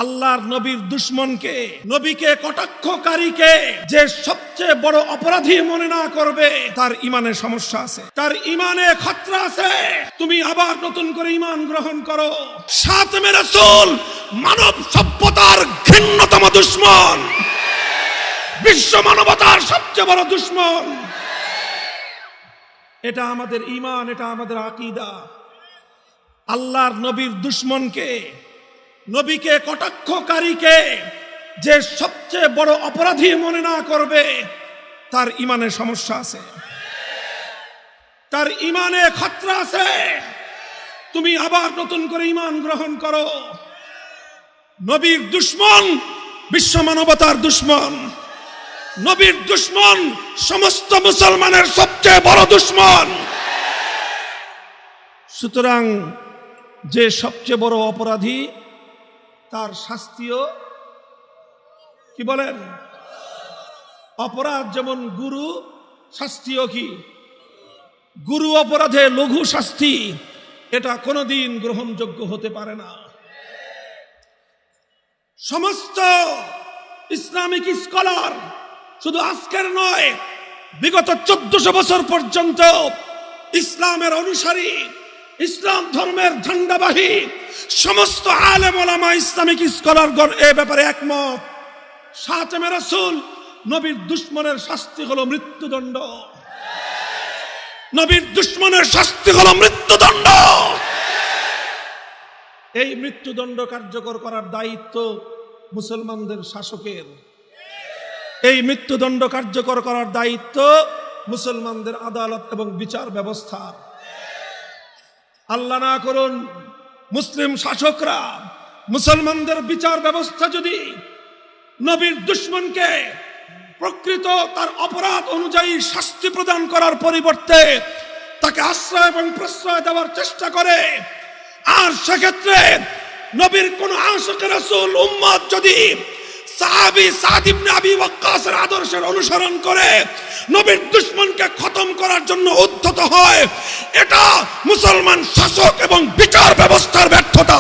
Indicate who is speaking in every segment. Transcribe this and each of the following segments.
Speaker 1: আল্লাহর নবীর দুশমনকে, নবীকে কটাক্ষকারীকে যে সবচেয়ে বড় অপরাধী মনে না করবে, তার ইমানে সমস্যা আছে, তার ইমানে খতরা আছে। তুমি আবার নতুন করে ইমান গ্রহণ করো। খাতেমে রাসূল মানব সভ্যতার ঘৃণ্যতম দুশমন, বিশ্ব মানবতার সবচেয়ে বড় দুশমন। এটা আমাদের ইমান, এটা আমাদের আকীদা। আল্লাহর নবীর দুশমনকে, নবীকে কটাক্ষকারীকে যে সবচেয়ে বড় অপরাধী মনে না করবে, তার ইমানে সমস্যা আছে, তার ইমানে খতরা আছে। তুমি আবার নতুন করে ইমান গ্রহণ করো। নবীর দুশমন বিশ্ব মানবতার দুশমন, নবীর দুশমন সমস্ত মুসলমানের সবচেয়ে বড় দুশমন। সুতরাং যে সবচেয়ে বড় অপরাধী, তার শাস্তিও কি বলেন? অপরাধ যেমন গুরু, শাস্তিও কি গুরু। অপরাধে লঘু শাস্তি, এটা কোনোদিন গ্রহণযোগ্য হতে পারে না। সমস্ত ইসলামিক স্কলার, শুধু আজকের নয়, বিগত 1400 বছর পর্যন্ত ইসলামের অনুসারী, ইসলাম ধর্মের ঝান্ডাবাহী সমস্ত আলেম ওলামা, ইসলামিক স্কলারগণ এ ব্যাপারে একমত। খাতেমে রাসূল নবীর দুশমনের শাস্তি হলো মৃত্যুদণ্ড। নবীর দুশমনের শাস্তি হলো মৃত্যুদণ্ড। এই মৃত্যুদণ্ড কার্যকর করার দায়িত্ব মুসলমানদের শাসকের। এই মৃত্যুদণ্ড কার্যকর করার দায়িত্ব মুসলমানদের আদালত এবং বিচার ব্যবস্থার। আল্লাহ না করুন মুসলিম শাসকরা মুসলমানদের বিচার ব্যবস্থা যদি নবীর দুশমনকে প্রকৃত তার অপরাধ অনুযায়ী শাস্তি প্রদান করার পরিবর্তে তাকে আশ্রয় এবং প্রশ্রয় দেওয়ার চেষ্টা করে, আর সেক্ষেত্রে নবীর কোন আশিকে রাসূল উম্মত যদি সাহাবী সাদ ইবনে আবি ওয়াক্কাসের আদর্শের অনুসরণ করে নবীর দুশমনকে খতম করার জন্য উদ্ধত হয়, এটা মুসলমান শাসক এবং বিচার ব্যবস্থার ব্যর্থতা।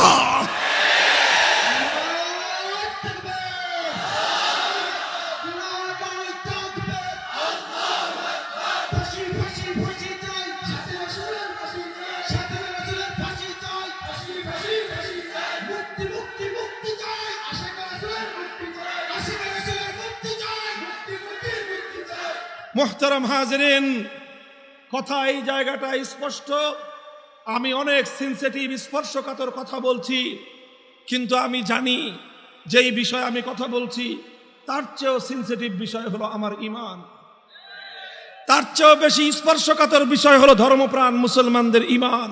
Speaker 1: মুহতারাম হাজিরিন, কথা এই জায়গাটা স্পষ্ট। আমি অনেক সেনসিটিভ, স্পর্শকাতর কথা বলছি, কিন্তু আমি জানি যে এই বিষয়ে আমি কথা বলছি তার চেয়েও সেনসিটিভ বিষয় হলো আমার ইমান, তার চেয়েও বেশি স্পর্শকাতর বিষয় হলো ধর্মপ্রাণ মুসলমানদের ইমান।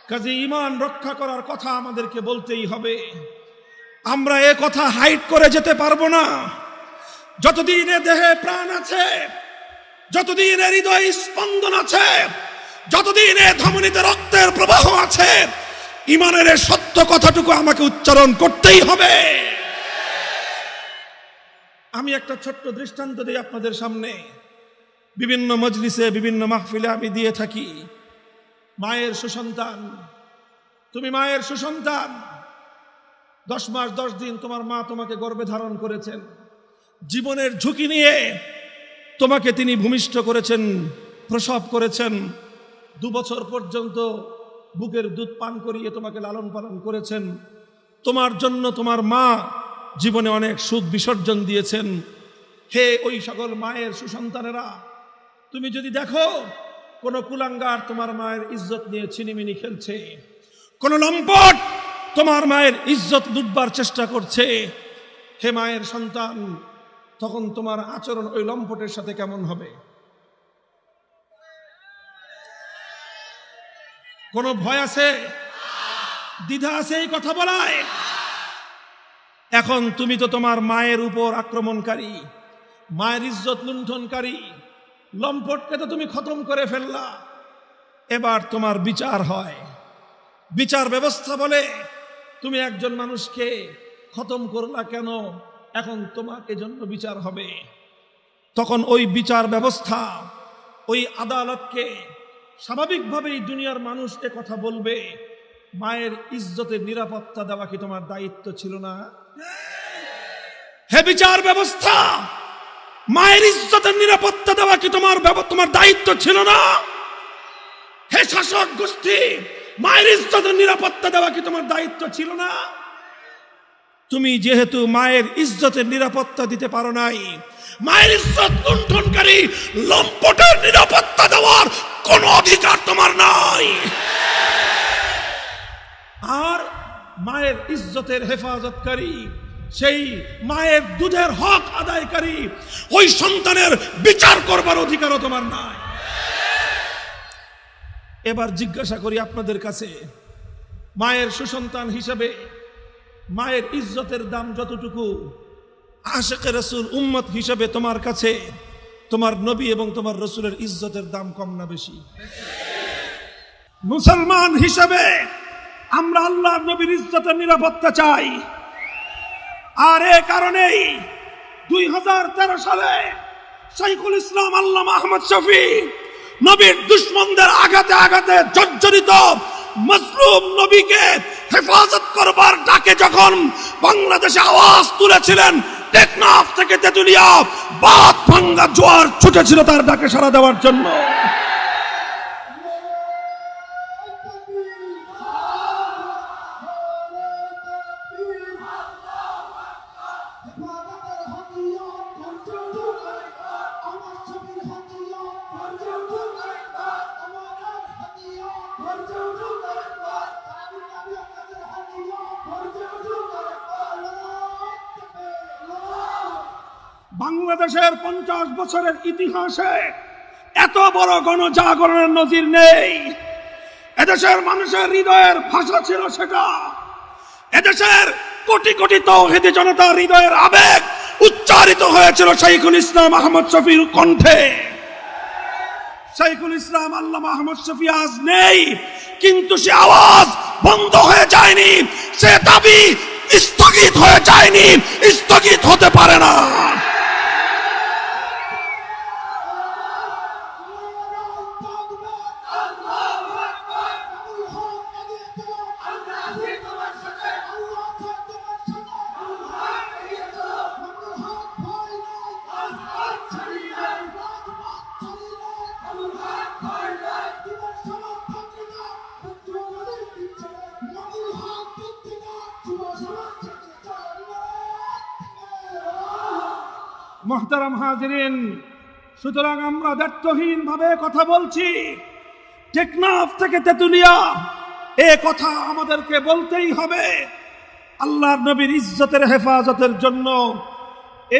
Speaker 1: কাজে ইমান রক্ষা করার কথা আমাদেরকে বলতেই হবে। আমরা এ কথা হাইড করে যেতে পারবো না। যতদিন এ দেহে প্রাণ আছে, যতদিন এ হৃদয় স্পন্দন আছে, যতদিন এ ধমনীতে রক্তের প্রবাহ আছে, ইমানের সত্য কথাটুকু আমাকে উচ্চারণ করতেই হবে। আমি একটা ছোট্ট দৃষ্টান্ত দিই আপনাদের সামনে। বিভিন্ন মজলিসে, বিভিন্ন মাহফিলে আমি দিয়ে থাকি। মায়ের সুসন্তান, তুমি মায়ের সুসন্তান, 10 মাস 10 দিন তোমার মা তোমাকে গর্ভে ধারণ করেছেন, জীবনের ঝুঁকি নিয়ে তোমাকে তিনি ভূমিষ্ঠ করেছেন, প্রসব করেছেন, 2 বছর পর্যন্ত বুকের দুধ পান করিয়ে তোমাকে লালন পালন করেছেন। তোমার জন্য তোমার মা জীবনে অনেক সুখ বিসর্জন দিয়েছেন। হে ওই সকল মায়ের সুসন্তানেরা, তুমি যদি দেখো কোন কুলাঙ্গার তোমার মায়ের ইজ্জত নিয়ে ছিনিমিনি খেলছে, কোন লম্পট তোমার মায়ের ইজ্জত লুটবার চেষ্টা করছে, হে মায়ের সন্তান, তখন তোমার আচরণ ওই লম্পটের সাথে কেমন হবে? কোন ভয় আছে? দ্বিধা আছে এই কথা বলায়? এখন তুমি তো তোমার মায়ের উপর আক্রমণকারী, মায়ের ইজ্জত লুণ্ঠনকারী লম্পটকে তো তুমি খতম করে ফেললা। এবার তোমার বিচার হয়। বিচার ব্যবস্থা বলে তুমি একজন মানুষকে খতম করলা কেন, এখন তোমাকে জন্য বিচার হবে। তখন ওই বিচার ব্যবস্থা, ওই আদালতকে স্বাভাবিকভাবেই দুনিয়ার মানুষ এ কথা বলবে, মায়ের ইজ্জতের নিরাপত্তা দেওয়া কি তোমার দায়িত্ব ছিল না? হে বিচার ব্যবস্থা, মায়ের ইজ্জতের নিরাপত্তা দেওয়া কি তোমার দায়িত্ব ছিল না? হে শাসক গোষ্ঠী, মায়ের ইজ্জতের নিরাপত্তা দেওয়া কি তোমার দায়িত্ব ছিল না? তুমি যেহেতু মায়ের ইজ্জতের নিরাপত্তা দিতে পারো নাই, মায়ের ইজ্জত লুণ্ঠনকারী লম্পটের নিরাপত্তা দেওয়ার কোন অধিকার তোমার নাই। আর মায়ের ইজ্জতের হেফাজতকারী, সেই মায়ের দুধের হক আদায়কারী ওই সন্তানের বিচার করবার অধিকারও তোমার নাই। এবার জিজ্ঞাসা করি আপনাদের কাছে, মায়ের সুসন্তান হিসেবে মায়ের ইজ্জতের দাম যতটুকু, আশিকে রাসূল উম্মত হিসেবে তোমার কাছে তোমার নবী এবং তোমার রাসূলের ইজ্জতের দাম কম না বেশি? মুসলমান হিসেবে আমরা আল্লাহর নবীর ইজ্জতের নিরাপত্তা চাই। আর এ কারণেই 2013 সালে শাইখুল ইসলাম আল্লামা আহমদ শফী নবীর দুশমনদের আঘাতে আঘাতে জর্জরিত মজলুম নবীকে হেফাজত করবার ডাকে যখন বাংলাদেশে আওয়াজ তুলেছিলেন, টেকনাফ থেকে তেতুলিয়া বাদ ভাঙ্গা জোয়ার ছুটেছিল তার ডাকে সাড়া দেওয়ার জন্য। বাংলাদেশের 50 বছরের ইতিহাসে এত বড় গণজাগরণের নজির নেই। এদেশের মানুষের হৃদয়ের ভাষা ছিল সেটা। এদেশের কোটি কোটি তাওহীদি জনতার হৃদয়ের আবেগ উচ্চারিত হয়েছিল শাইখুল ইসলাম আহমদ শফীর কণ্ঠে। শাইখুল ইসলাম আল্লামা আহমদ শফী আজ নেই, কিন্তু সে আওয়াজ বন্ধ হয়ে যায়নি, সে দাবি স্থগিত হয়ে যায়নি, স্থগিত হতে পারে না। মুহতারাম হাজিরিন, সুতরাং আমরা দায়িত্বহীন ভাবে কথা বলছি। টেকনাফ থেকে তেতুলিয়া এ কথা আমাদেরকে বলতেই হবে। আল্লাহর নবীর ইজ্জতের হেফাজতের জন্য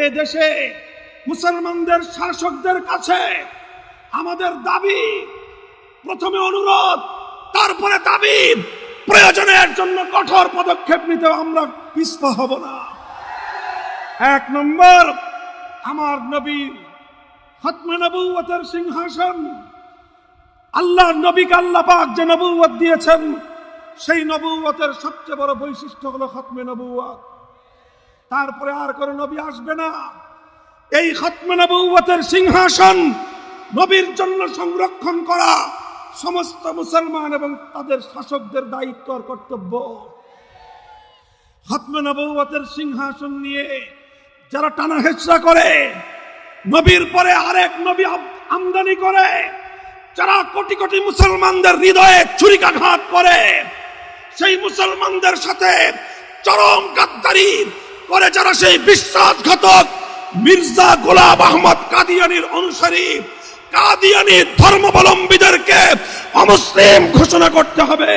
Speaker 1: এ দেশে মুসলমানদের শাসকদের কাছে আমাদের দাবি, প্রথমে অনুরোধ, তারপরে দাবি, প্রয়োজনের জন্য কঠোর পদক্ষেপ নিতে আমরা পিছপা হব না। 1 নম্বর, আমার নবীর খতমে নবুয়তের সিংহাসন, আল্লাহর নবীকে আল্লাহ পাক যে নবুয়ত দিয়েছেন, সেই নবুয়তের সবচেয়ে বড় বৈশিষ্ট্য হলো খতমে নবুয়ত। তারপরে আর কোনো নবী আসবে না। এই খতমে নবুয়তের সিংহাসন নবীর জন্য সংরক্ষণ করা সমস্ত মুসলমান এবং তাদের শাসকদের দায়িত্ব আর কর্তব্য। খতমে নবুয়তের সিংহাসন নিয়ে যারা টানা হেচড়া করে, নবীর পরে আরেক নবী আমদানি করে, যারা কোটি কোটি মুসলমানদের হৃদয়ে ছুরিকাঘাত করে, সেই মুসলমানদের সাথে চরম গাদ্দারি করে যারা সেই বিশ্বাসঘাতক মির্জা গোলাম আহমদ কাদিয়ানির অনুসারী, কাদিয়ানি ধর্মাবলম্বীদেরকে অমুসলিম ঘোষণা করতে হবে।